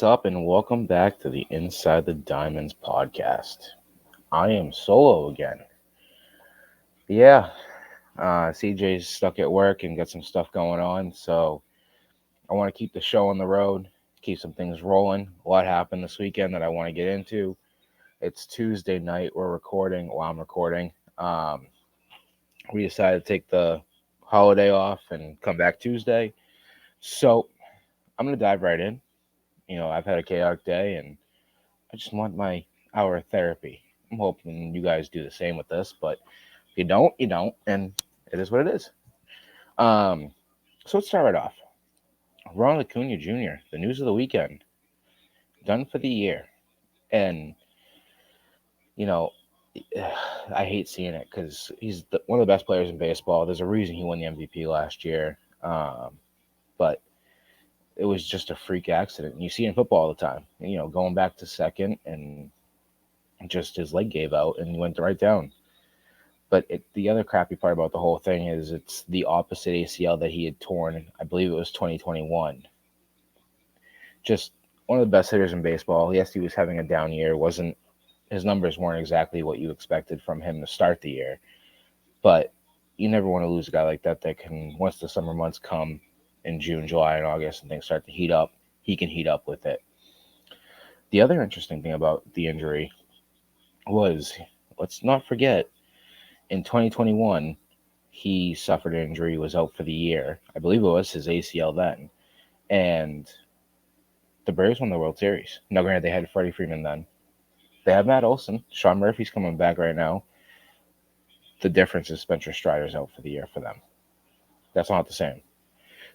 What's up, and welcome back to the Inside the Diamonds podcast. I am solo again. Yeah, CJ's stuck at work and got some stuff going on, so I want to keep the show on the road, keep some things rolling. A lot happened this weekend that I want to get into. It's Tuesday night. We're recording while I'm recording. We decided to take the holiday off and come back Tuesday. So I'm going to dive right in. I've had a chaotic day and I just want my hour of therapy. I'm hoping you guys do the same with this, but if you don't, you don't, and it is what it is. So let's start right off. Ronald Acuna Jr., the news of the weekend, done for the year. And, you know, I hate seeing it because he's one of the best players in baseball. There's a reason he won the MVP last year. But it was just a freak accident. And you see it in football all the time. Going back to second and just his leg gave out and he went right down. But the other crappy part about the whole thing is it's the opposite ACL that he had torn. I believe it was 2021. Just one of the best hitters in baseball. Yes, he was having a down year. His numbers weren't exactly what you expected from him to start the year. But you never want to lose a guy like that can, once the summer months come in June, July, and August and things start to heat up, he can heat up with it. The other interesting thing about the injury was, let's not forget, in 2021, he suffered an injury, was out for the year. I believe it was his ACL then. And the Braves won the World Series. Now, granted, they had Freddie Freeman then. They have Matt Olson. Sean Murphy's coming back right now. The difference is Spencer Strider's out for the year for them. That's not the same.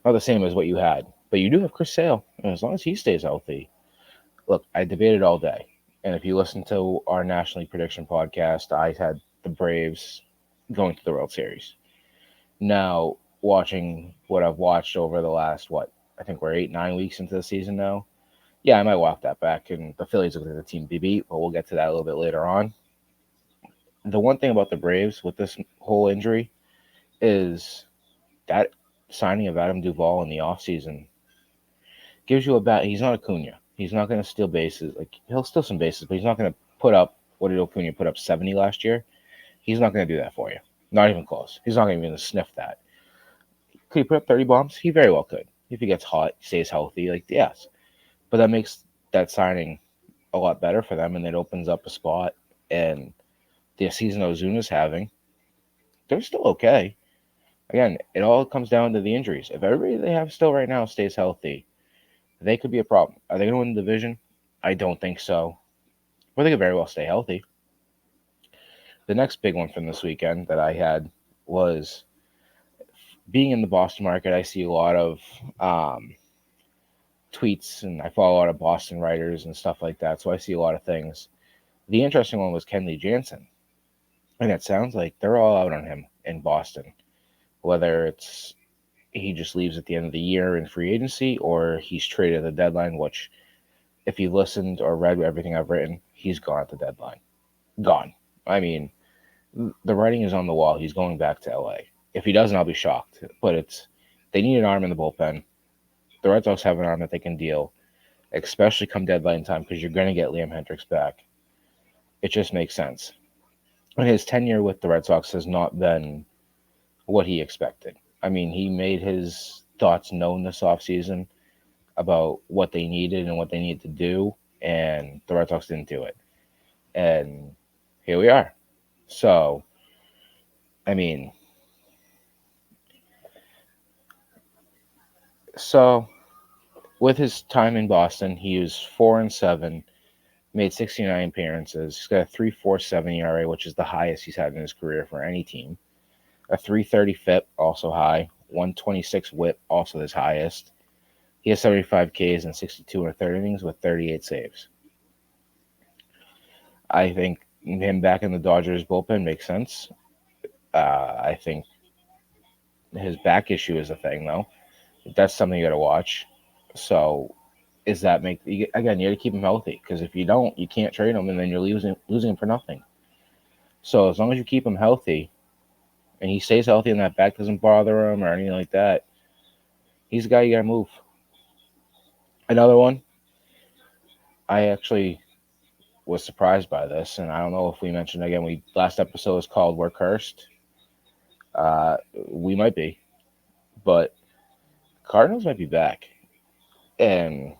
Not the same as what you had. But you do have Chris Sale. And as long as he stays healthy. Look, I debated all day. And if you listen to our National League Prediction podcast, I had the Braves going to the World Series. Now, watching what I've watched over the last, I think we're 8-9 weeks into the season now. Yeah, I might walk that back, and the Phillies look like the team to beat, but we'll get to that a little bit later on. The one thing about the Braves with this whole injury is that signing of Adam Duvall in the offseason gives you a bat. He's not Acuna. He's not going to steal bases. He'll steal some bases, but he's not going to put up, what did Acuna put up, 70 last year? He's not going to do that for you. Not even close. He's not even going to sniff that. Could he put up 30 bombs? He very well could. If he gets hot, stays healthy, yes. But that makes that signing a lot better for them, and it opens up a spot. And the season Ozuna's having, they're still okay. Again, it all comes down to the injuries. If everybody they have still right now stays healthy, they could be a problem. Are they going to win the division? I don't think so. But they could very well stay healthy. The next big one from this weekend that I had was being in the Boston market. I see a lot of tweets, and I follow a lot of Boston writers and stuff like that, so I see a lot of things. The interesting one was Kenley Jansen, and it sounds like they're all out on him in Boston, whether it's he just leaves at the end of the year in free agency or he's traded at the deadline, which if you listened or read everything I've written, he's gone at the deadline. Gone. I mean, the writing is on the wall. He's going back to LA. If he doesn't, I'll be shocked. But they need an arm in the bullpen. The Red Sox have an arm that they can deal, especially come deadline time, because you're going to get Liam Hendricks back. It just makes sense. And his tenure with the Red Sox has not been what he expected. I mean, he made his thoughts known this offseason about what they needed and what they needed to do, and the Red Sox didn't do it. And here we are. So, I mean, with his time in Boston, he was 4-7, made 69 appearances. He's got a 3.47 ERA, which is the highest he's had in his career for any team. A 3.30 FIP, also high. 1.26 WHIP, also his highest. He has 75 Ks and 62 and a third innings with 38 saves. I think him back in the Dodgers bullpen makes sense. I think his back issue is a thing, though. That's something you got to watch. So, again, you got to keep him healthy, because if you don't, you can't trade him, and then you're losing him for nothing. So as long as you keep him healthy, and he stays healthy, and that back doesn't bother him or anything like that, he's a guy you got to move. Another one, I actually was surprised by this, and I don't know if we mentioned again. We last episode was called "We're Cursed." Uh, we might be, but Cardinals might be back. And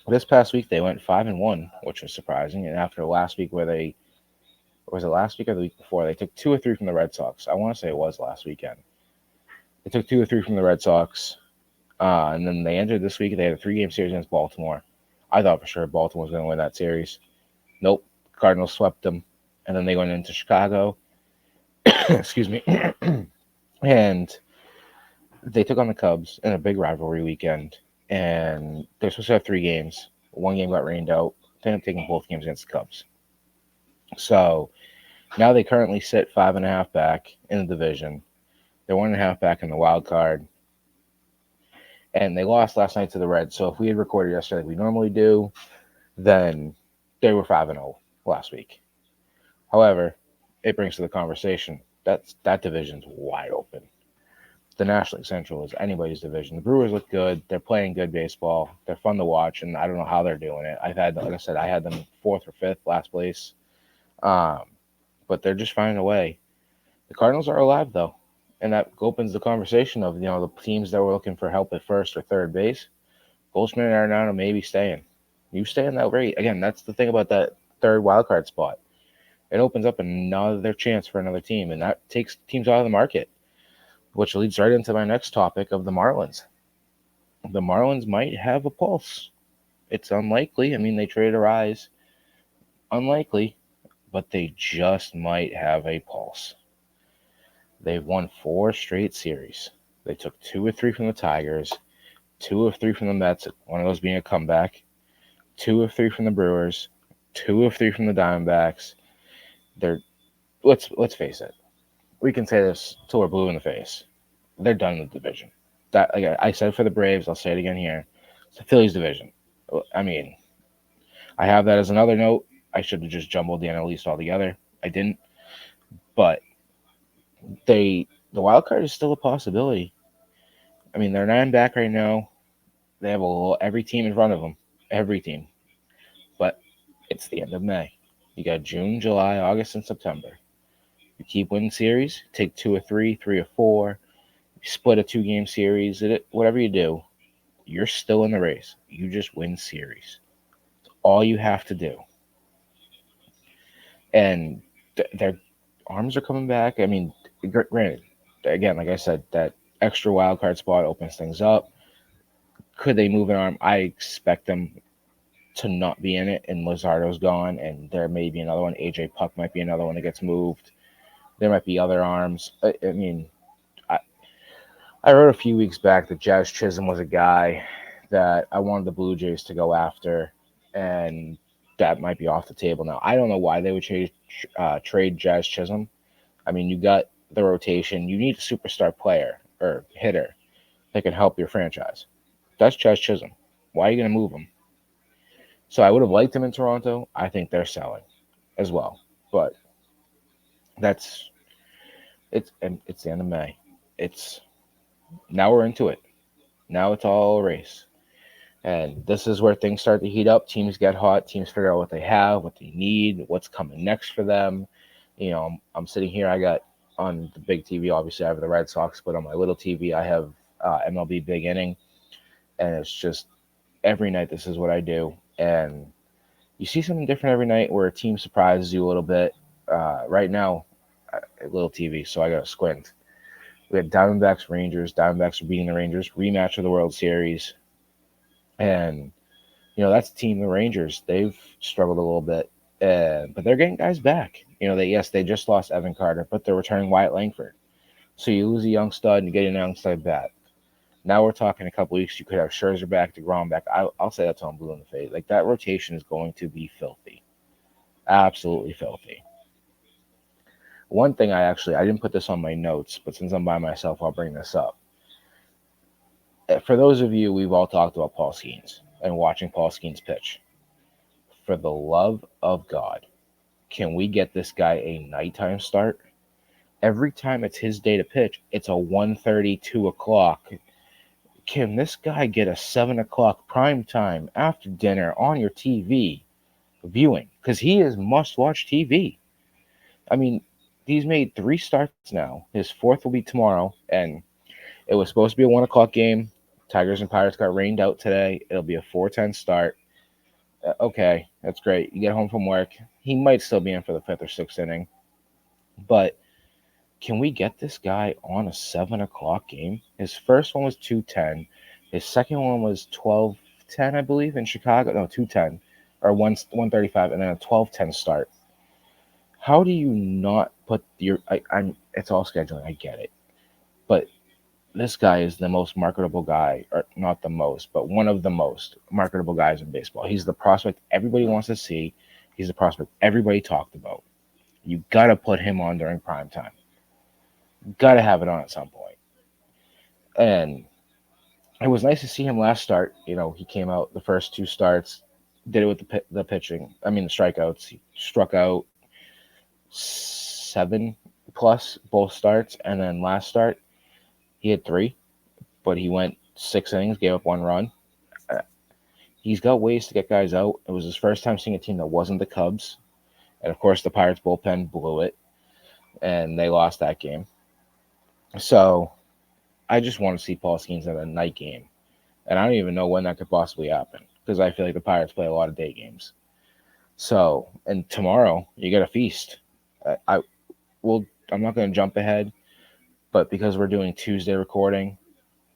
this past week they went 5-1, which was surprising. And after last week, where they was it last week or the week before, they took 2 or 3 from the Red Sox. I want to say it was last weekend. They took 2 or 3 from the Red Sox, and then they entered this week. They had a 3-game series against Baltimore. I thought for sure Baltimore was going to win that series. Nope, Cardinals swept them, and then they went into Chicago. Excuse me, and they took on the Cubs in a big rivalry weekend. And they're supposed to have 3 games. One game got rained out. They ended up taking both games against the Cubs. So now they currently sit 5.5 back in the division. They're 1.5 back in the wild card. And they lost last night to the Reds. So if we had recorded yesterday like we normally do, then they were 5-0 last week. However, it brings to the conversation that division's wide open. The National League Central is anybody's division. The Brewers look good. They're playing good baseball. They're fun to watch, and I don't know how they're doing it. Like I said, I had them 4th or 5th, last place. But they're just finding a way. The Cardinals are alive, though, and that opens the conversation of the teams that were looking for help at first or third base. Goldschmidt and Arenado may be staying. You stay in that rate. Again, that's the thing about that third wild card spot. It opens up another chance for another team, and that takes teams out of the market, which leads right into my next topic of the Marlins. The Marlins might have a pulse. It's unlikely. I mean, they traded a rise. Unlikely, but they just might have a pulse. They've won 4 straight series. They took 2 or 3 from the Tigers, 2 or 3 from the Mets, one of those being a comeback, 2 or 3 from the Brewers, 2 or 3 from the Diamondbacks. Let's face it. We can say this till we're blue in the face. They're done in the division. That, like I said for the Braves, I'll say it again here. It's the Phillies division. I mean, I have that as another note. I should have just jumbled the NL East altogether. I didn't. But the wild card is still a possibility. I mean, they're 9 back right now. They have every team in front of them. Every team. But it's the end of May. You got June, July, August, and September. You keep winning series, take 2 or 3, 3 or 4, split a 2-game series, whatever you do, you're still in the race. You just win series. It's all you have to do. And their arms are coming back. I mean, granted, again, like I said, that extra wild card spot opens things up. Could they move an arm? I expect them to not be in it, and Luzardo's gone, and there may be another one. AJ Puck might be another one that gets moved. There might be other arms. I mean, I wrote a few weeks back that Jazz Chisholm was a guy that I wanted the Blue Jays to go after, and that might be off the table now. I don't know why they would trade Jazz Chisholm. I mean, you got the rotation. You need a superstar player or hitter that can help your franchise. That's Jazz Chisholm. Why are you going to move him? So I would have liked him in Toronto. I think they're selling as well. But it's the end of May. Now we're into it. Now it's all a race. And this is where things start to heat up. Teams get hot. Teams figure out what they have, what they need, what's coming next for them. I'm sitting here. I got on the big TV, obviously, I have the Red Sox, but on my little TV, I have MLB Big Inning. And it's just every night this is what I do. And you see something different every night where a team surprises you a little bit. Right now, little TV, so I got to squint. We had Diamondbacks, Rangers. Diamondbacks are beating the Rangers. Rematch of the World Series. And, that's the team, the Rangers. They've struggled a little bit. But they're getting guys back. They just lost Evan Carter, but they're returning Wyatt Langford. So you lose a young stud and you get a young stud back. Now we're talking a couple weeks. You could have Scherzer back, DeGrom back. I'll say that till I'm blue in the face. Like, that rotation is going to be filthy. Absolutely filthy. One thing I didn't put this on my notes, but since I'm by myself, I'll bring this up. For those of you, we've all talked about Paul Skeens and watching Paul Skeens pitch. For the love of God, can we get this guy a nighttime start? Every time it's his day to pitch, it's a 1:30, 2 o'clock. can this guy get a 7 o'clock prime time after dinner on your TV viewing? Because he is must-watch TV. I mean, he's made 3 starts now. His fourth will be tomorrow, and it was supposed to be a 1 o'clock game. Tigers and Pirates got rained out today. It'll be a 4:10 start. Okay, that's great. You get home from work. He might still be in for the fifth or sixth inning, but can we get this guy on a 7 o'clock game? His first one was 2:10. His second one was 12:10, I believe, in Chicago. No, 2:10 or 1:35, and then a 12:10 start. How do you not put your? I'm. It's all scheduling. I get it, but this guy is the most marketable guy, or not the most, but one of the most marketable guys in baseball. He's the prospect everybody wants to see. He's the prospect everybody talked about. You gotta put him on during prime time. Got to have it on at some point. And it was nice to see him last start. He came out the first 2 starts, did it with the pitching. I mean, the strikeouts. He struck out 7 plus both starts. And then last start, he had 3, but he went 6 innings, gave up 1 run. He's got ways to get guys out. It was his first time seeing a team that wasn't the Cubs. And of course, the Pirates bullpen blew it, and they lost that game. So I just want to see Paul Skeens in a night game. And I don't even know when that could possibly happen, because I feel like the Pirates play a lot of day games. So, and tomorrow you get a feast. I'm not going to jump ahead, but because we're doing Tuesday recording,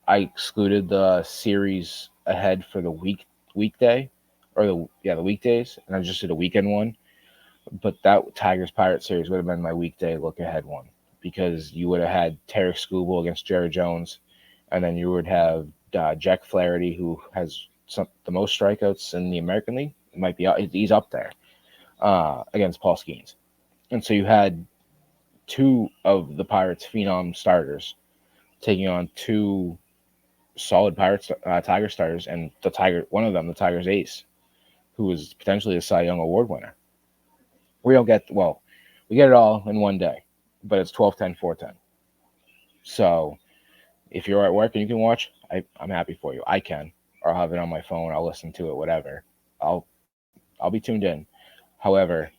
I excluded the series ahead for the weekday, or the weekdays, and I just did a weekend one. But that Tigers-Pirates series would have been my weekday look-ahead one, because you would have had Tarek Skubal against Jerry Jones, and then you would have Jack Flaherty, who has the most strikeouts in the American League. He's up there against Paul Skeens. And so you had 2 of the Pirates' phenom starters taking on 2 solid Tiger starters, and one of them, the Tigers ace, who is potentially a Cy Young Award winner. We get it all in one day, but it's 12:10, 4:10. So if you're at work and you can watch, I'm happy for you. I can, or I'll have it on my phone. I'll listen to it, whatever. I'll be tuned in. However,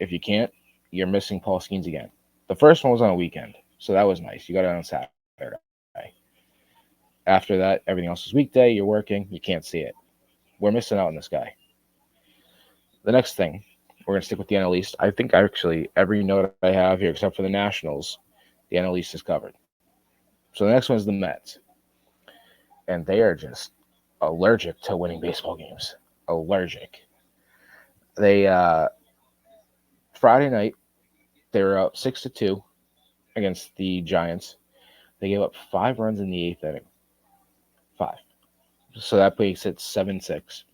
if you can't, you're missing Paul Skeens again. The first one was on a weekend, so that was nice. You got it on Saturday. After that, everything else is weekday. You're working. You can't see it. We're missing out on this guy. The next thing, we're going to stick with the NL East. I think actually every note I have here, except for the Nationals, the NL East is covered. So the next one is the Mets. And they are just allergic to winning baseball games. Allergic. They, Friday night, they were up 6-2 against the Giants. They gave up 5 runs in the 8th inning. 5. So that makes it 7-6.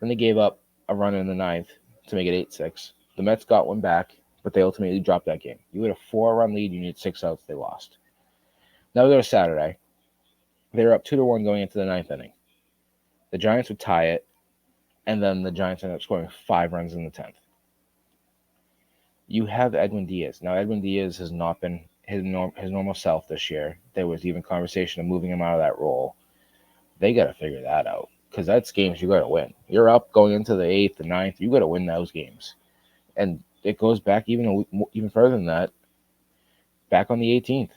Then they gave up a run in the 9th to make it 8-6. The Mets got one back, but they ultimately dropped that game. You had a 4-run lead, you need 6 outs, they lost. Now we go to Saturday. They were up 2-1 going into the 9th inning. The Giants would tie it, and then the Giants ended up scoring 5 runs in the 10th. You have Edwin Diaz. Now, Edwin Diaz has not been his normal self this year. There was even conversation of moving him out of that role. They got to figure that out, because that's games you got to win. You're up going into the 8th, the 9th. You got to win those games. And it goes back even further than that. Back on the 18th,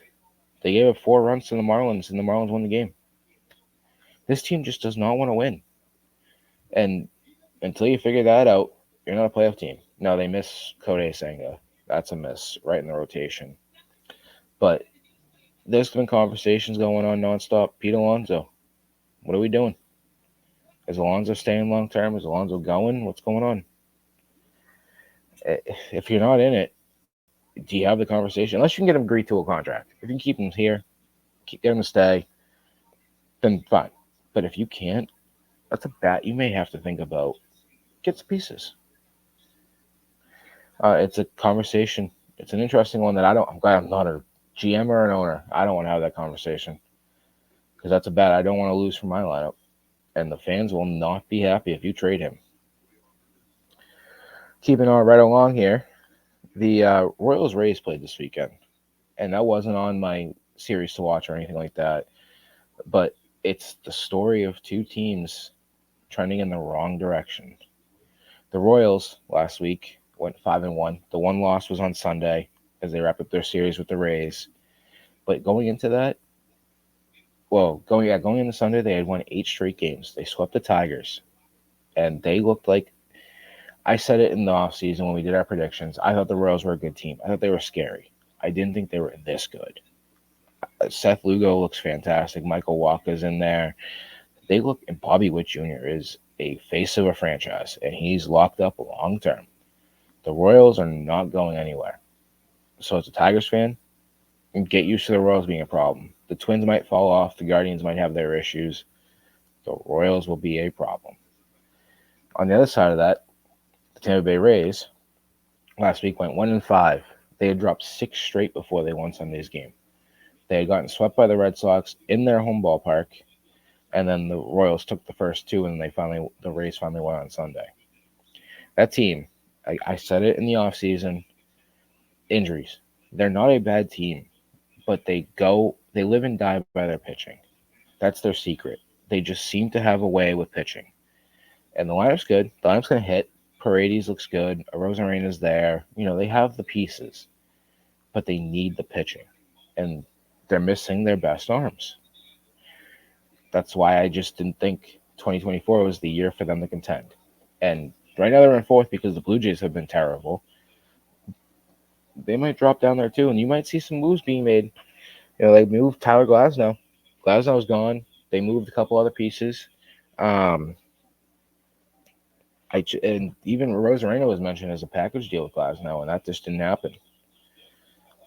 they gave up 4 runs to the Marlins, and the Marlins won the game. This team just does not want to win. And until you figure that out, you're not a playoff team. No, they miss Kodai Senga. That's a miss right in the rotation. But there's been conversations going on nonstop. Pete Alonso, what are we doing? Is Alonso staying long term? Is Alonso going? What's going on? If you're not in it, do you have the conversation? Unless you can get him agreed to a contract. If you can keep him here, get him to stay, then fine. But if you can't, that's a bat you may have to think about. Get the pieces. It's a conversation. It's an interesting one that I'm glad I'm not a GM or an owner. I don't want to have that conversation, because that's a bat I don't want to lose from my lineup. And the fans will not be happy if you trade him. Keeping on right along here, the Royals-Rays played this weekend. And that wasn't on my series to watch or anything like that. But It's the story of two teams trending in the wrong direction. The Royals last week went 5-1. The one loss was on Sunday as they wrap up their series with the Rays. But going into that, going into Sunday, they had won 8 straight games. They swept the Tigers, and they looked like I said it in the offseason when we did our predictions. I thought the Royals were a good team. I thought they were scary. I didn't think they were this good. Seth Lugo looks fantastic. Michael Walker's in there. They look, and Bobby Witt Jr. is a face of a franchise, and he's locked up long term. The Royals are not going anywhere. So as a Tigers fan, get used to the Royals being a problem. The Twins might fall off. The Guardians might have their issues. The Royals will be a problem. On the other side of that, the Tampa Bay Rays last week went 1-5. They had dropped 6 straight before they won Sunday's game. They had gotten swept by the Red Sox in their home ballpark, and then the Royals took the first two, and the Rays finally won on Sunday. That team, I said it in the offseason, injuries. They're not a bad team, but they live and die by their pitching. That's their secret. They just seem to have a way with pitching. And the lineup's good. The lineup's going to hit. Paredes looks good. Arozarena's there. They have the pieces, but they need the pitching. And they're missing their best arms. That's why I just didn't think 2024 was the year for them to contend. And right now they're in fourth because the Blue Jays have been terrible. They might drop down there too, and you might see some moves being made. They moved Tyler Glasnow. Glasnow's gone. They moved a couple other pieces. And even Rosarena was mentioned as a package deal with Glasnow, and that just didn't happen.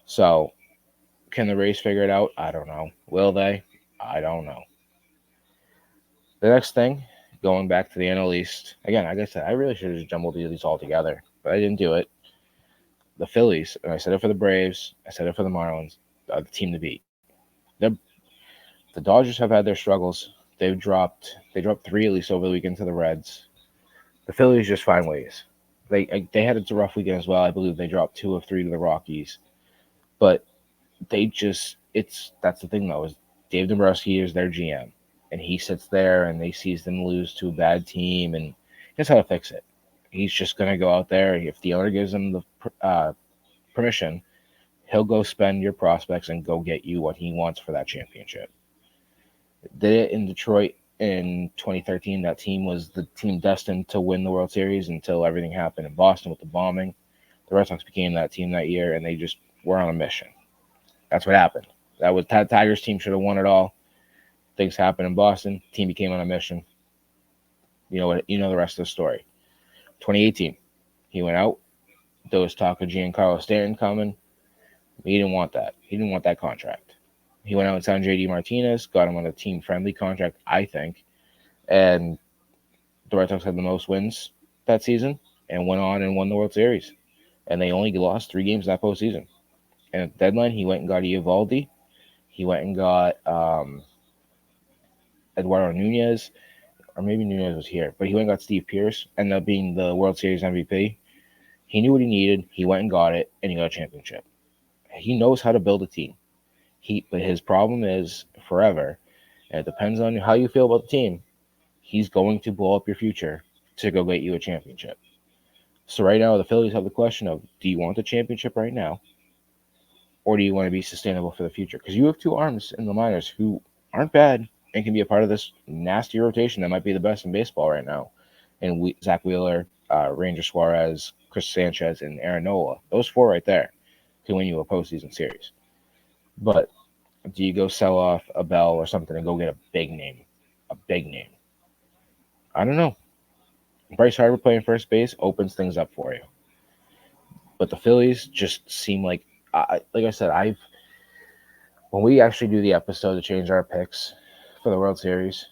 So, can the Rays figure it out? I don't know. Will they? I don't know. The next thing, going back to the NL East, again, like I said, I really should have just jumbled these all together, but I didn't do it. The Phillies, and I said it for the Braves, I said it for the Marlins, are the team to beat. The Dodgers have had their struggles. They dropped 3 at least over the weekend to the Reds. The Phillies just find ways. They had a rough weekend as well. I believe they dropped 2 of 3 to the Rockies, but that's the thing though, is Dave Dombrowski is their GM, and he sits there and they sees them lose to a bad team, and here's how to fix it. He's just gonna go out there. If the owner gives him the permission, he'll go spend your prospects and go get you what he wants for that championship. Did it in Detroit in 2013. That team was the team destined to win the World Series until everything happened in Boston with the bombing. The Red Sox became that team that year, and they just were on a mission. That's what happened. That Tigers team should have won it all. Things happened in Boston. Team became on a mission. You know the rest of the story. 2018, he went out. There was talk of Giancarlo Stanton coming. He didn't want that. He didn't want that contract. He went out and signed J.D. Martinez, got him on a team-friendly contract, I think. And the Red Sox had the most wins that season and went on and won the World Series. And they only lost 3 games that postseason. And at the deadline, he went and got Eovaldi. He went and got Eduardo Nunez, or maybe Nunez was here, but he went and got Steve Pearce, ended up being the World Series MVP. He knew what he needed. He went and got it, and he got a championship. He knows how to build a team. But his problem is forever, and it depends on how you feel about the team. He's going to blow up your future to go get you a championship. So right now, the Phillies have the question of, do you want the championship right now, or do you want to be sustainable for the future? Because you have 2 arms in the minors who aren't bad and can be a part of this nasty rotation that might be the best in baseball right now. And Zach Wheeler, Ranger Suarez, Chris Sanchez, and Aaron Nola. Those 4 right there can win you a postseason series. But do you go sell off a Bell or something and go get a big name? A big name. I don't know. Bryce Harper playing first base opens things up for you. But the Phillies just seem like I said, when we actually do the episode to change our picks for the World Series,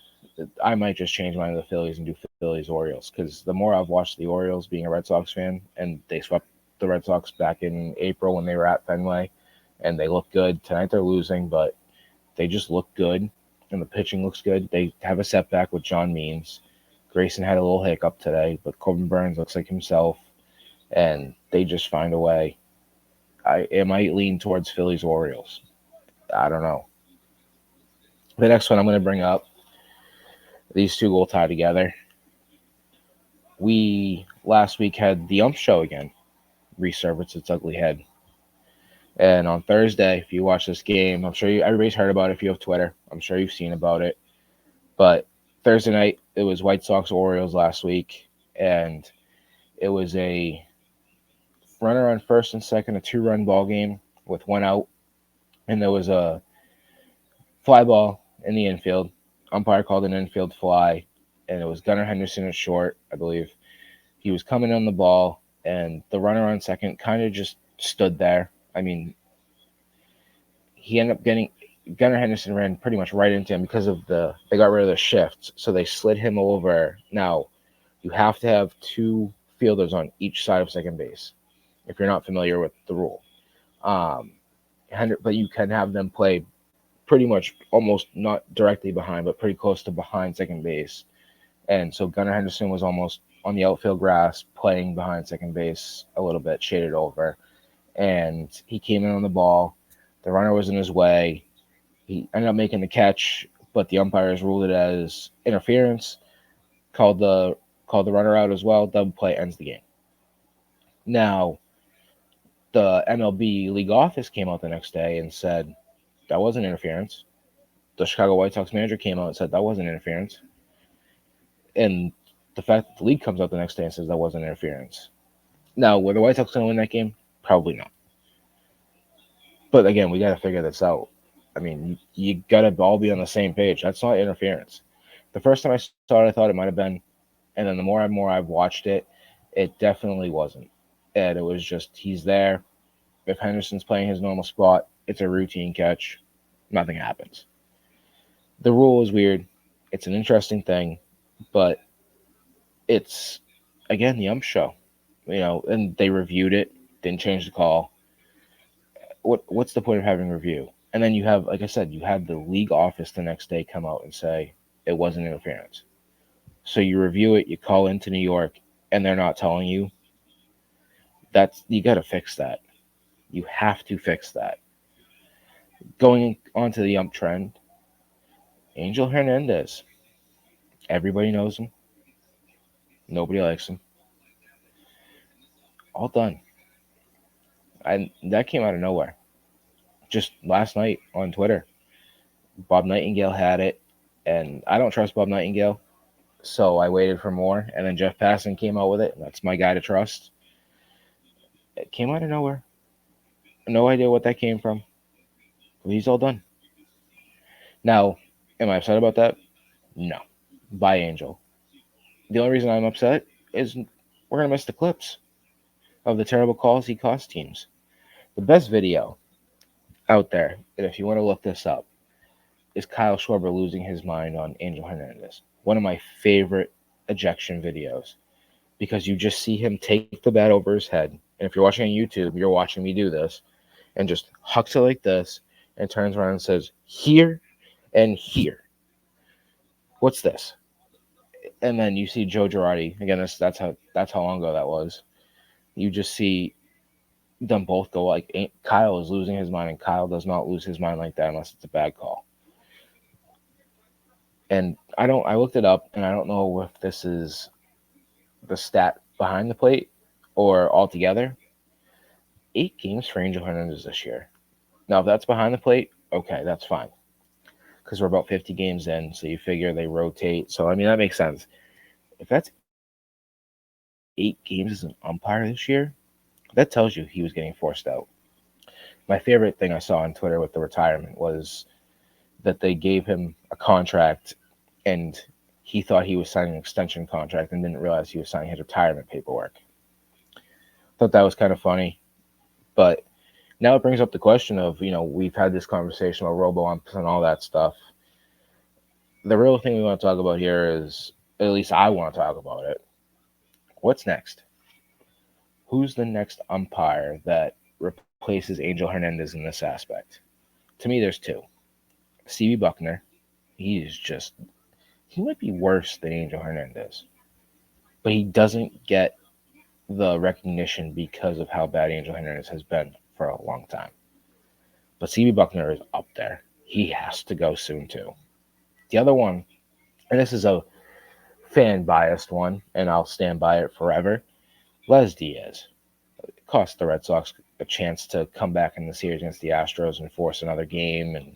I might just change mine to the Phillies and do Phillies-Orioles, because the more I've watched the Orioles, being a Red Sox fan, and they swept the Red Sox back in April when they were at Fenway, and they look good. Tonight they're losing, but they just look good, and the pitching looks good. They have a setback with John Means. Grayson had a little hiccup today, but Corbin Burns looks like himself, and they just find a way. It might lean towards Phillies-Orioles. I don't know. The next one I'm going to bring up These two will tie together. We last week had the ump show again resurface its ugly head. And on Thursday, if you watch this game, I'm sure everybody's heard about it. If you have Twitter, I'm sure you've seen about it. But Thursday night, it was White Sox Orioles last week, and it was a runner on first and second, a 2-run ball game with one out, and there was a fly ball in the infield. Umpire called an infield fly, and it was Gunnar Henderson at short, I believe. He was coming on the ball, and the runner on second kind of just stood there. I mean, he ended up getting Gunnar Henderson ran pretty much right into him because of they got rid of the shift, so they slid him over. Now, you have to have two fielders on each side of second base if you're not familiar with the rule. But you can have them play pretty much almost not directly behind, but pretty close to behind second base. And so Gunnar Henderson was almost on the outfield grass, playing behind second base a little bit, shaded over. And he came in on the ball. The runner was in his way. He ended up making the catch, but the umpires ruled it as interference, called the runner out as well. Double play ends the game. Now, the MLB league office came out the next day and said that wasn't interference. The Chicago White Sox manager came out and said that wasn't interference. And the fact that the league comes out the next day and says that wasn't interference. Now, were the White Sox going to win that game? Probably not. But again, we got to figure this out. I mean, you got to all be on the same page. That's not interference. The first time I saw it, I thought it might have been. And then the more and more I've watched it, it definitely wasn't. And it was just, he's there. If Henderson's playing his normal spot, it's a routine catch. Nothing happens. The rule is weird. It's an interesting thing. But it's, again, the ump show. And they reviewed it, didn't change the call. What's the point of having review? And then you have, like I said, you had the league office the next day come out and say it wasn't interference. So you review it, you call into New York, and they're not telling you. You got to fix that. You have to fix that. Going on to the ump trend, Angel Hernandez. Everybody knows him. Nobody likes him. All done. And that came out of nowhere. Just last night on Twitter, Bob Nightingale had it, and I don't trust Bob Nightingale, so I waited for more, and then Jeff Passan came out with it. That's my guy to trust. It came out of nowhere. No idea what that came from. But he's all done. Now, am I upset about that? No. Bye, Angel. The only reason I'm upset is we're going to miss the clips of the terrible calls he cost teams. The best video out there, and if you want to look this up, is Kyle Schwarber losing his mind on Angel Hernandez. One of my favorite ejection videos, because you just see him take the bat over his head. And if you're watching on YouTube, you're watching me do this, and just hucks it like this, and turns around and says, here and here. What's this? And then you see Joe Girardi. Again, that's how long ago that was. You just see them both go like Kyle is losing his mind, and Kyle does not lose his mind like that unless it's a bad call. And I looked it up, and I don't know if this is the stat behind the plate or altogether. 8 games for Angel Hernandez this year. Now, if that's behind the plate, okay, that's fine. Because we're about 50 games in, so you figure they rotate. So, I mean, that makes sense. If that's 8 games as an umpire this year, that tells you he was getting forced out. My favorite thing I saw on Twitter with the retirement was that they gave him a contract, and he thought he was signing an extension contract and didn't realize he was signing his retirement paperwork. Thought that was kind of funny. But now it brings up the question of, we've had this conversation about robo-umps and all that stuff. The real thing we want to talk about here is, at least I want to talk about it. What's next? Who's the next umpire that replaces Angel Hernandez in this aspect? To me, there's 2. C.B. Buckner. He might be worse than Angel Hernandez. But he doesn't get the recognition because of how bad Angel Hernandez has been for a long time. But C.B. Buckner is up there. He has to go soon, too. The other one, and this is a fan biased one, and I'll stand by it forever. Les Diaz cost the Red Sox a chance to come back in the series against the Astros and force another game, and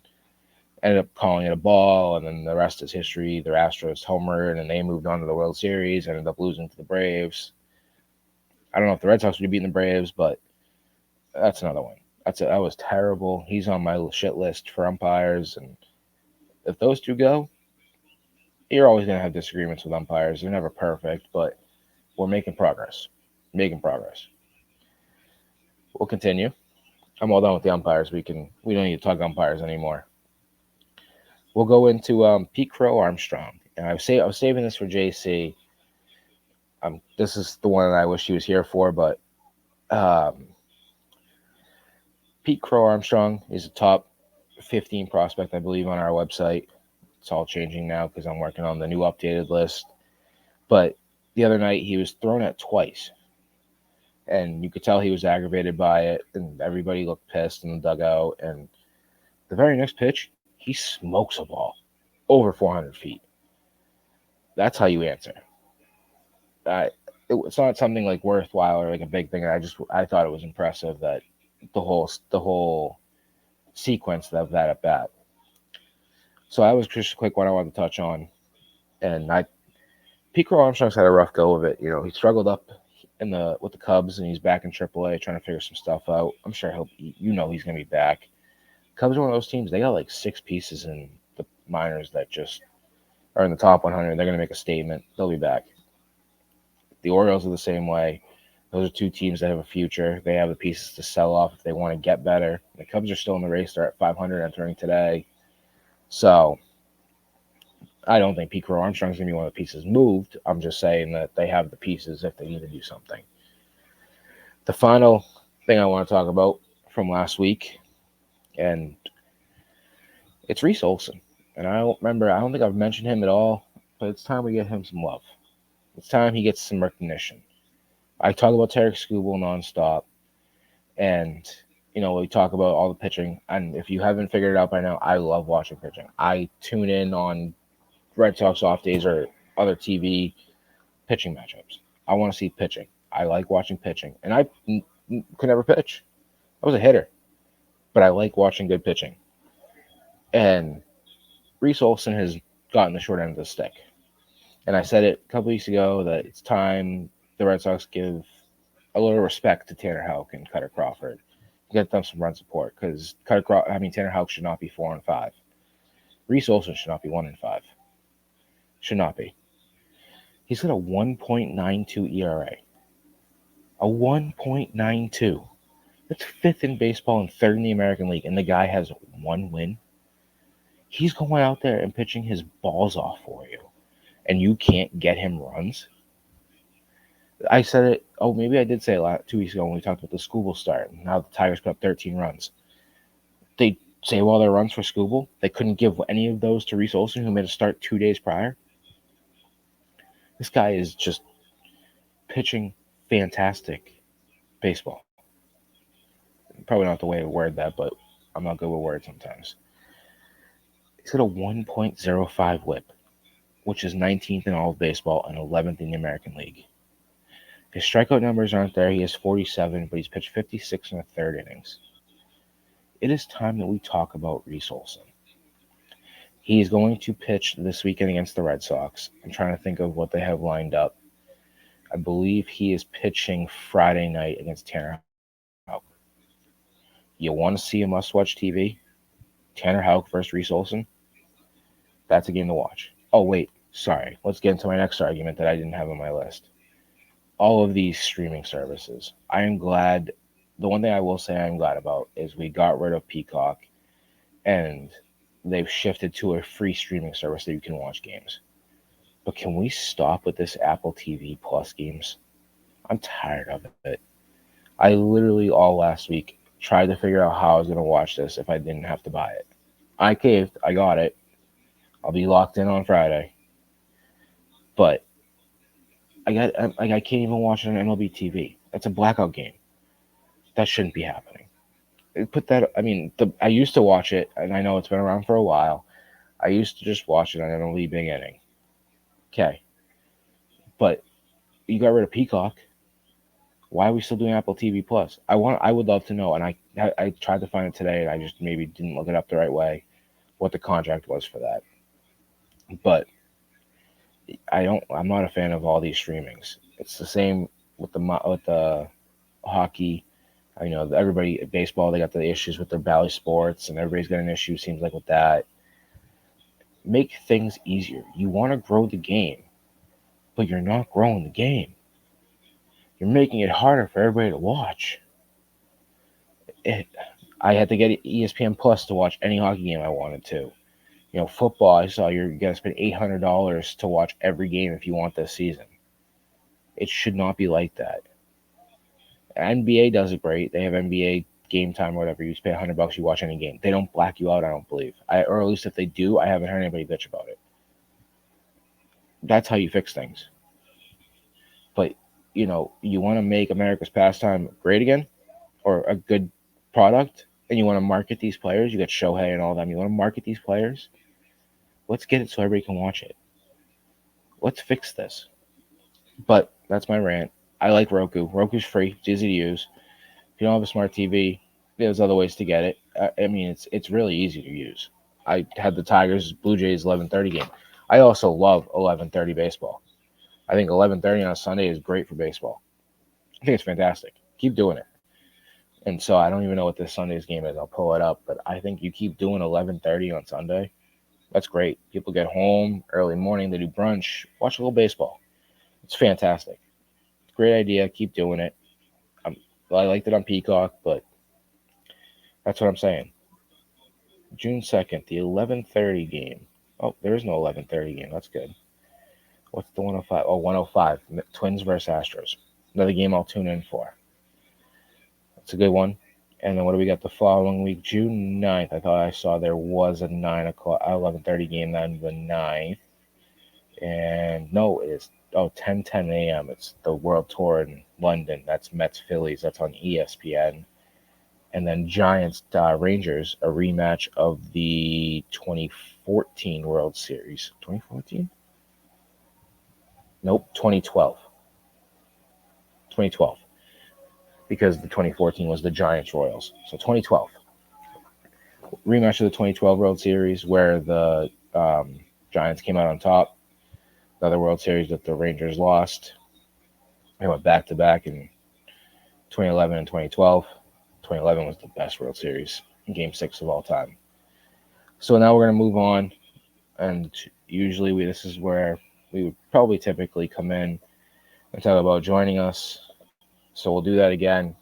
ended up calling it a ball, and then the rest is history. The Astros homered, and they moved on to the World Series, ended up losing to the Braves. I don't know if the Red Sox would have beaten the Braves, but that's another one. That was terrible. He's on my shit list for umpires, and if those two go, you're always going to have disagreements with umpires. They're never perfect, but we're making progress. Making progress. We'll continue. I'm all done with the umpires. We don't need to talk umpires anymore. We'll go into Pete Crow Armstrong. And I was saving this for JC. This is the one that I wish he was here for, but Pete Crow Armstrong is a top 15 prospect, I believe, on our website. It's all changing now because I'm working on the new updated list. But the other night he was thrown at twice, and you could tell he was aggravated by it, and everybody looked pissed in the dugout. And the very next pitch, he smokes a ball over 400 feet. That's how you answer. It's not something like worthwhile or like a big thing. I thought it was impressive that the whole sequence of that at bat. So that was just a quick one I wanted to touch on. And Pete Crow Armstrong's had a rough go of it. You know, he struggled up with the Cubs, and he's back in AAA trying to figure some stuff out. I'm sure he's going to be back. Cubs are one of those teams. They got like 6 pieces in the minors that just are in the top 100. They're going to make a statement. They'll be back. The Orioles are the same way. Those are 2 teams that have a future. They have the pieces to sell off if they want to get better. The Cubs are still in the race. They're at 500 entering today. So I don't think Pete Crow Armstrong's going to be one of the pieces moved. I'm just saying that they have the pieces if they need to do something. The final thing I want to talk about from last week, and it's Reese Olson. And I don't think I've mentioned him at all, but it's time we get him some love. It's time he gets some recognition. I talk about Tarek Skubal nonstop, and we talk about all the pitching. And if you haven't figured it out by now, I love watching pitching. I tune in on Red Sox off days or other TV pitching matchups. I want to see pitching. I like watching pitching, and I could never pitch. I was a hitter, but I like watching good pitching. And Reese Olson has gotten the short end of the stick. And I said it a couple weeks ago that it's time the Red Sox give a little respect to Tanner Houck and Cutter Crawford. Get them some run support, because Tanner Houck should not be 4-5. Reese Olson should not be 1-5. Should not be. He's got a 1.92 ERA. A 1.92. That's 5th in baseball and 3rd in the American League, and the guy has 1 win. He's going out there and pitching his balls off for you, and you can't get him runs. I said it. Oh, maybe I did say it 2 weeks ago when we talked about the Skubal start. Now the Tigers put up 13 runs. They save all their runs for Skubal. They couldn't give any of those to Reese Olson, who made a start 2 days prior. This guy is just pitching fantastic baseball. Probably not the way to word that, but I'm not good with words sometimes. He's got a 1.05 whip, which is 19th in all of baseball and 11th in the American League. His strikeout numbers aren't there. He has 47, but he's pitched 56 in the 3rd innings. It is time that we talk about Reese Olson. He's going to pitch this weekend against the Red Sox. I'm trying to think of what they have lined up. I believe he is pitching Friday night against Tanner Houck. You want to see a must-watch TV? Tanner Houck versus Reese Olson? That's a game to watch. Oh, wait. Sorry. Let's get into my next argument that I didn't have on my list. All of these streaming services. I am glad. The one thing I will say I'm glad about is we got rid of Peacock, and they've shifted to a free streaming service that you can watch games. But can we stop with this Apple TV Plus games? I'm tired of it. I literally all last week tried to figure out how I was going to watch this if I didn't have to buy it. I caved. I got it. I'll be locked in on Friday. But I can't even watch it on MLB TV. That's a blackout game. That shouldn't be happening. I used to watch it, and I know it's been around for a while. I used to just watch it on MLB Big Inning. Okay, but you got rid of Peacock. Why are we still doing Apple TV Plus? I would love to know, and I tried to find it today, and I just maybe didn't look it up the right way, what the contract was for that. But I'm not a fan of all these streamings. It's the same with the hockey. I know everybody baseball, they got the issues with their Bally Sports, and everybody's got an issue. Seems like with that, make things easier. You want to grow the game, but you're not growing the game. You're making it harder for everybody to watch. I had to get ESPN Plus to watch any hockey game I wanted to. Football, I saw you're going to spend $800 to watch every game if you want this season. It should not be like that. NBA does it great. They have NBA Game Time or whatever. You just pay $100, you watch any game. They don't black you out, I don't believe. Or at least if they do, I haven't heard anybody bitch about it. That's how you fix things. But, you want to make America's pastime great again, or a good product, and you want to market these players. You got Shohei and all them. You want to market these players. Let's get it so everybody can watch it. Let's fix this. But that's my rant. I like Roku. Roku's free. It's easy to use. If you don't have a smart TV, there's other ways to get it. I mean, it's really easy to use. I had the Tigers Blue Jays 11:30 game. I also love 11:30 baseball. I think 11:30 on a Sunday is great for baseball. I think it's fantastic. Keep doing it. And so I don't even know what this Sunday's game is. I'll pull it up. But I think you keep doing 11:30 on Sunday. That's great. People get home early morning. They do brunch. Watch a little baseball. It's fantastic. Great idea. Keep doing it. I liked it on Peacock, but that's what I'm saying. June 2nd, the 11:30 game. Oh, there is no 11:30 game. That's good. What's the 105? Oh, 105. Twins versus Astros. Another game I'll tune in for. It's a good one. And then what do we got the following week? June 9th. I thought I saw there was a 11:30 game then the 9th. And no, it is 10:10 a.m. It's the World Tour in London. That's Mets Phillies. That's on ESPN. And then Giants Rangers, a rematch of the 2014 World Series. 2014? Nope, 2012. 2012. Because the 2014 was the Giants Royals. So 2012. Rematch of the 2012 World Series where the Giants came out on top. The other World Series that the Rangers lost. They went back-to-back in 2011 and 2012. 2011 was the best World Series in Game 6 of all time. So now we're going to move on. And usually this is where we would probably typically come in and talk about joining us. So we'll do that again.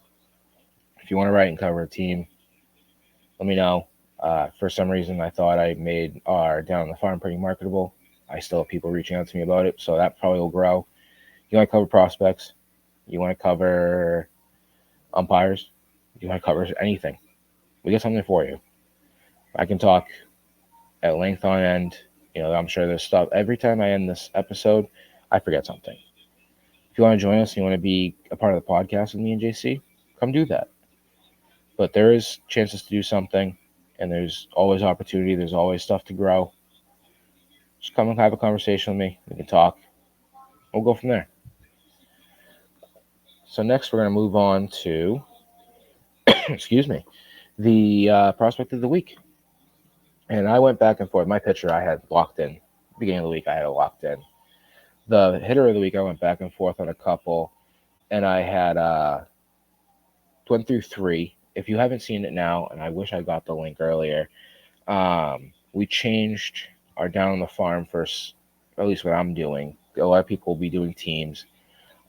If you want to write and cover a team, let me know. For some reason, I thought I made our Down on the Farm pretty marketable. I still have people reaching out to me about it, so that probably will grow. You want to cover prospects? You want to cover umpires? You want to cover anything? We got something for you. I can talk at length on end. I'm sure there's stuff. Every time I end this episode, I forget something. If you want to join us and you want to be a part of the podcast with me and JC, come do that. But there is chances to do something, and there's always opportunity. There's always stuff to grow. Just come and have a conversation with me. We can talk. We'll go from there. So next we're going to move on to, the prospect of the week. And I went back and forth. My pitcher I had locked in. Beginning of the week I had it locked in. The hitter of the week I went back and forth on a couple. And I had went through 3. If you haven't seen it now, and I wish I got the link earlier, we changed our Down on the Farm first, at least what I'm doing. A lot of people will be doing teams.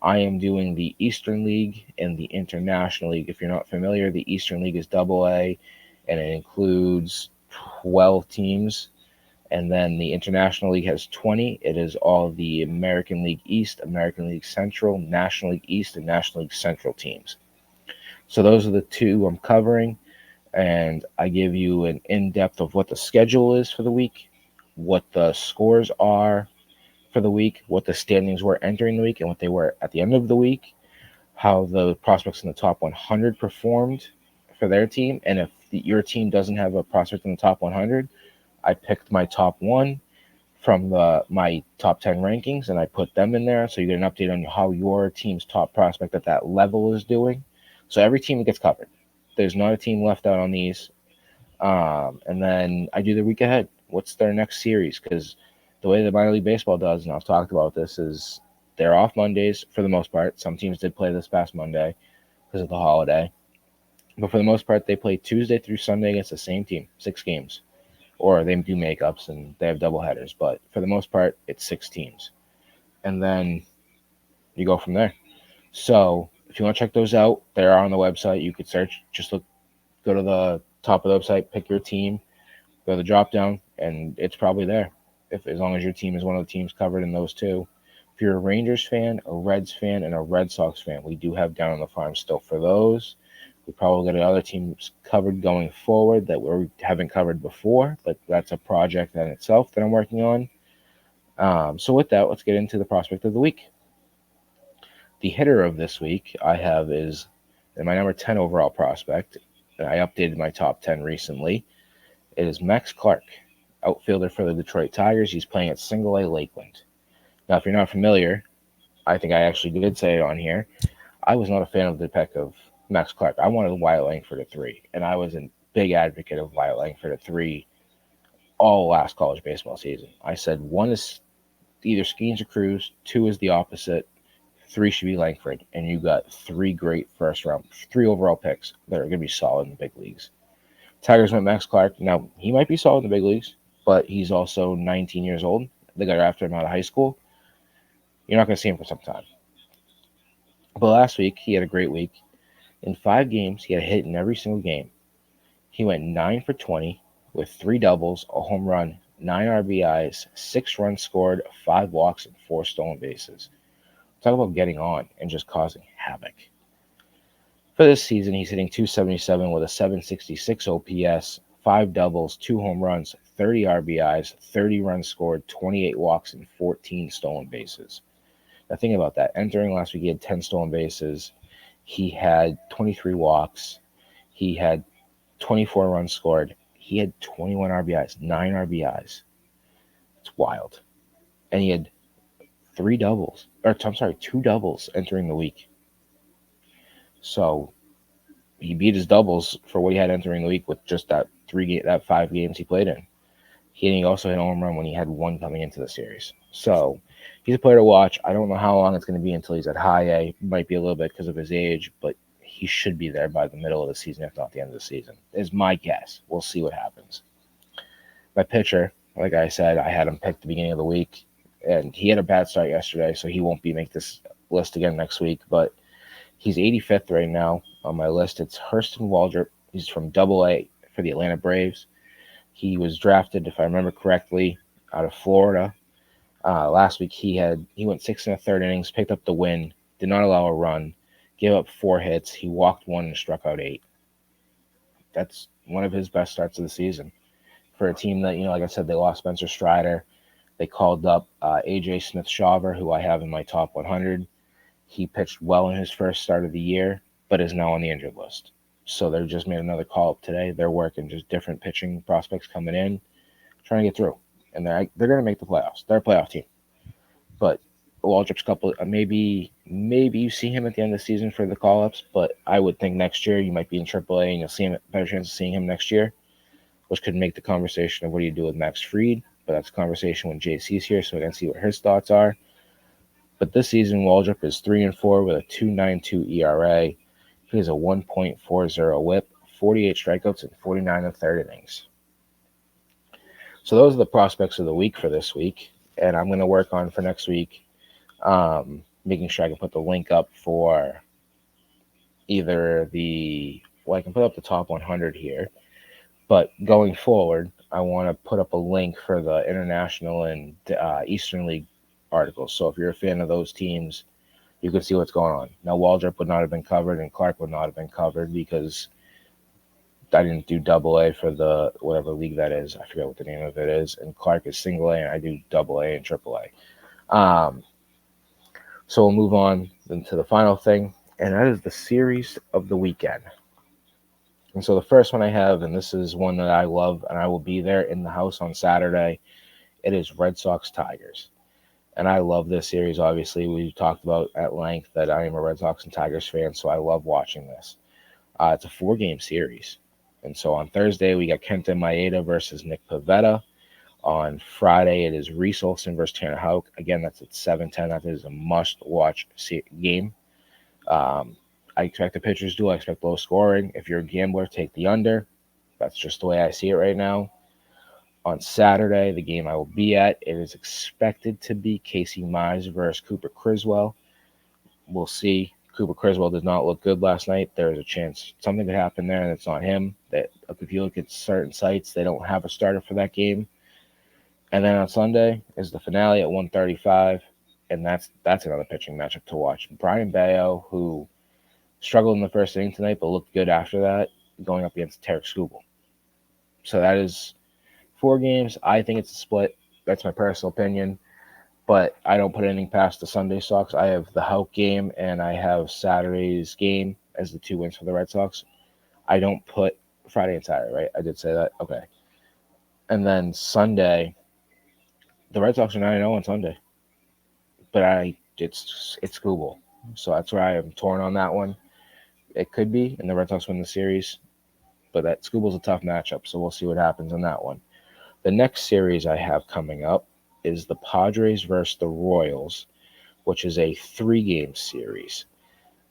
I am doing the Eastern League and the International League. If you're not familiar, the Eastern League is AA, and it includes 12 teams. And then the International League has 20. It is all the American League East, American League Central, National League East, and National League Central teams. So those are the 2 I'm covering. And I give you an in-depth of what the schedule is for the week, what the scores are for the week, what the standings were entering the week, and what they were at the end of the week, how the prospects in the top 100 performed for their team. And if your team doesn't have a prospect in the top 100, I picked my top 1 from my top 10 rankings, and I put them in there so you get an update on how your team's top prospect at that level is doing. So every team gets covered. There's not a team left out on these. And then I do the week ahead. What's their next series? Because the way the minor league baseball does, and I've talked about this, is they're off Mondays for the most part. Some teams did play this past Monday because of the holiday. But for the most part, they play Tuesday through Sunday against the same team, 6 games. Or they do makeups and they have double headers. But for the most part, it's 6 teams. And then you go from there. So if you want to check those out, they're on the website. You could search, go to the top of the website, pick your team, go to the drop down, and it's probably there. As long as your team is one of the teams covered in those two. If you're a Rangers fan, a Reds fan, and a Red Sox fan, we do have Down on the Farm still for those. We probably got other teams covered going forward that we haven't covered before, but that's a project in itself that I'm working on. So with that, let's get into the prospect of the week. The hitter of this week I have is my number 10 overall prospect. I updated my top 10 recently. It is Max Clark, outfielder for the Detroit Tigers. He's playing at Single A Lakeland. Now, if you're not familiar, I think I actually did say it on here. I was not a fan of the pick of Max Clark. I wanted Wyatt Langford at 3, and I was a big advocate of Wyatt Langford at 3 all last college baseball season. I said 1 is either Skeens or Cruz, 2 is the opposite, 3 should be Langford, and you got 3 great first round, 3 overall picks that are going to be solid in the big leagues. Tigers went Max Clark. Now, he might be solid in the big leagues, but he's also 19 years old. They got after him out of high school. You're not going to see him for some time. But last week, he had a great week. In 5 games, he had a hit in every single game. He went 9 for 20 with 3 doubles, a home run, 9 RBIs, 6 runs scored, 5 walks, and 4 stolen bases. Talk about getting on and just causing havoc. For this season, he's hitting .277 with a .766 OPS, 5 doubles, 2 home runs, 30 RBIs, 30 runs scored, 28 walks, and 14 stolen bases. Now think about that. Entering last week, he had 10 stolen bases. He had 23 walks. He had 24 runs scored. He had 21 RBIs, 9 RBIs. It's wild. And he had 2 doubles entering the week. So he beat his doubles for what he had entering the week with just that 5 games he played in. He also hit a home run when he had 1 coming into the series. So he's a player to watch. I don't know how long it's going to be until he's at high A. It might be a little bit because of his age, but he should be there by the middle of the season, if not the end of the season, is my guess. We'll see what happens. My pitcher, like I said, I had him picked the beginning of the week, and he had a bad start yesterday, so he won't make this list again next week, but he's 85th right now on my list. It's Hurston Waldrop. He's from Double-A for the Atlanta Braves. He was drafted, if I remember correctly, out of Florida. Last week he went 6 1/3 innings, picked up the win, did not allow a run, gave up 4 hits. He walked 1 and struck out 8. That's one of his best starts of the season for a team that, like I said, they lost Spencer Strider. They called up AJ Smith-Shawver, who I have in my top 100. He pitched well in his first start of the year, but is now on the injured list. So they just made another call up today. They're working just different pitching prospects coming in, trying to get through. And they're going to make the playoffs. They're a playoff team. But Waldrop's couple, maybe you see him at the end of the season for the call-ups, but I would think next year you might be in AAA and you'll see him, better chance of seeing him next year, which could make the conversation of what do you do with Max Fried. But that's a conversation when JC's here, so I can see what his thoughts are. But this season, Waldrop is 3-4 with a 2.92 ERA. He has a 1.40 WHIP, 48 strikeouts, and 49 1/3 innings. So those are the prospects of the week for this week, and I'm going to work on for next week, making sure I can put the link up for either I can put up the top 100 here, but going forward, I want to put up a link for the International and Eastern League articles. So if you're a fan of those teams, you can see what's going on. Now, Waldrop would not have been covered, and Clark would not have been covered because I didn't do Double-A for the whatever league that is. I forget what the name of it is. And Clark is Single-A, and I do Double-A and Triple-A. So we'll move on then to the final thing, and that is the series of the weekend. And so the first one I have, and this is one that I love, and I will be there in the house on Saturday, It is Red Sox Tigers. And I love this series. Obviously, we talked about at length that I am a Red Sox and Tigers fan, so I love watching this. It's a 4-game series. And so on Thursday, we got Kenta Maeda versus Nick Pivetta. On Friday, it is Reese Olson versus Tanner Houck. Again, that's at 7:10. That is a must-watch game. I expect the pitchers do. I expect low scoring. If you're a gambler, take the under. That's just the way I see it right now. On Saturday, the game I will be at, it is expected to be Casey Mize versus Cooper Criswell. We'll see. Cooper Criswell did not look good last night. There is a chance something could happen there, and it's not him. That if you look at certain sites, they don't have a starter for that game. And then on Sunday is the finale at 1:35, and that's another pitching matchup to watch. Brian Bayo, who struggled in the first inning tonight but looked good after that, going up against Tarek Skubal. So that is 4 games. I think it's a split. That's my personal opinion. But I don't put anything past the Sunday Sox. I have the Houck game and I have Saturday's game as the 2 wins for the Red Sox. I don't put Friday and Saturday, right? I did say that? Okay. And then Sunday, the Red Sox are 9-0 on Sunday. But it's Skubal. So that's where I am torn on that one. It could be, and the Red Sox win the series. But that Skubal's a tough matchup, so we'll see what happens in that one. The next series I have coming up is the Padres versus the Royals, which is a 3-game series.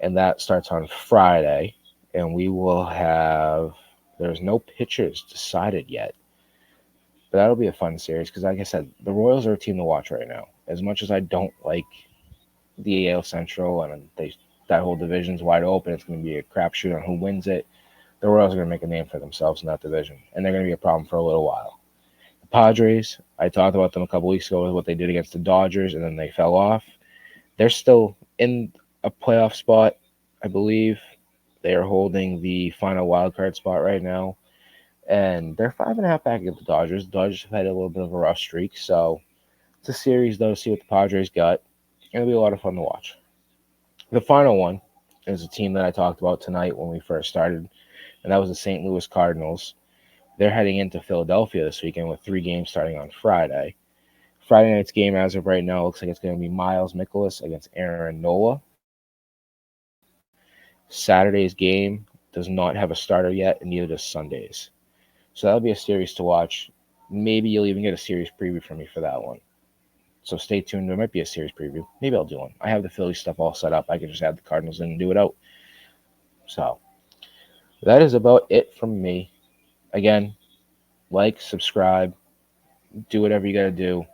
And that starts on Friday, and we will have, there's no pitchers decided yet. But that'll be a fun series because, like I said, the Royals are a team to watch right now. As much as I don't like the AL Central and that whole division's wide open, it's going to be a crapshoot on who wins it. The Royals are going to make a name for themselves in that division, and they're going to be a problem for a little while. The Padres, I talked about them a couple weeks ago with what they did against the Dodgers, and then they fell off. They're still in a playoff spot, I believe. They are holding the final wild card spot right now, and they're 5.5 back at the Dodgers. The Dodgers have had a little bit of a rough streak, so it's a series, though, to see what the Padres got. It'll be a lot of fun to watch. The final one is a team that I talked about tonight when we first started, and that was the St. Louis Cardinals. They're heading into Philadelphia this weekend with 3 games starting on Friday. Friday night's game, as of right now, looks like it's going to be Miles Mikolas against Aaron Nola. Saturday's game does not have a starter yet, and neither does Sunday's. So that'll be a series to watch. Maybe you'll even get a series preview from me for that one. So stay tuned. There might be a series preview. Maybe I'll do one. I have the Phillies stuff all set up. I can just add the Cardinals in and do it out. So that is about it from me. Again, like, subscribe, do whatever you got to do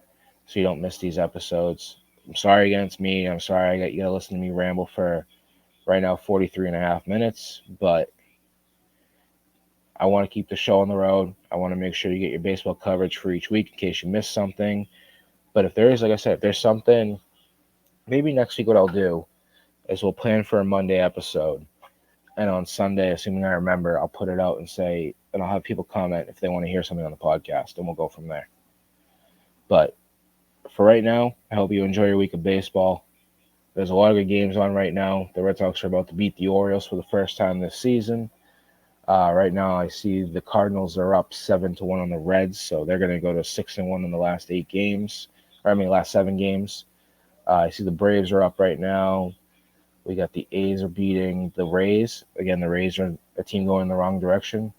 so you don't miss these episodes. I'm sorry again, it's me. I'm sorry you got to listen to me ramble for right now 43.5 minutes, but I want to keep the show on the road. I want to make sure you get your baseball coverage for each week in case you miss something. But if there is, like I said, if there's something, maybe next week what I'll do is we'll plan for a Monday episode. And on Sunday, assuming I remember, I'll put it out and I'll have people comment if they want to hear something on the podcast, and we'll go from there. But for right now, I hope you enjoy your week of baseball. There's a lot of good games on right now. The Red Sox are about to beat the Orioles for the first time this season. Right now, I see the Cardinals are up 7-1 on the Reds, so they're going to go to 6-1 in the last 8 games. Last 7 games. I see the Braves are up right now. We got the A's are beating the Rays. Again, the Rays are a team going in the wrong direction.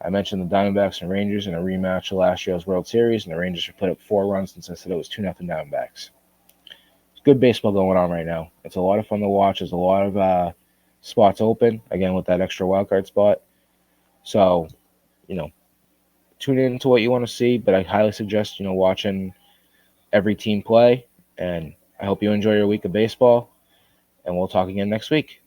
I mentioned the Diamondbacks and Rangers in a rematch of last year's World Series, and the Rangers have put up 4 runs since I said it was 2-0 Diamondbacks. It's good baseball going on right now. It's a lot of fun to watch. There's a lot of spots open, again, with that extra wildcard spot. So, tune in to what you want to see, but I highly suggest, watching every team play, and I hope you enjoy your week of baseball, and we'll talk again next week.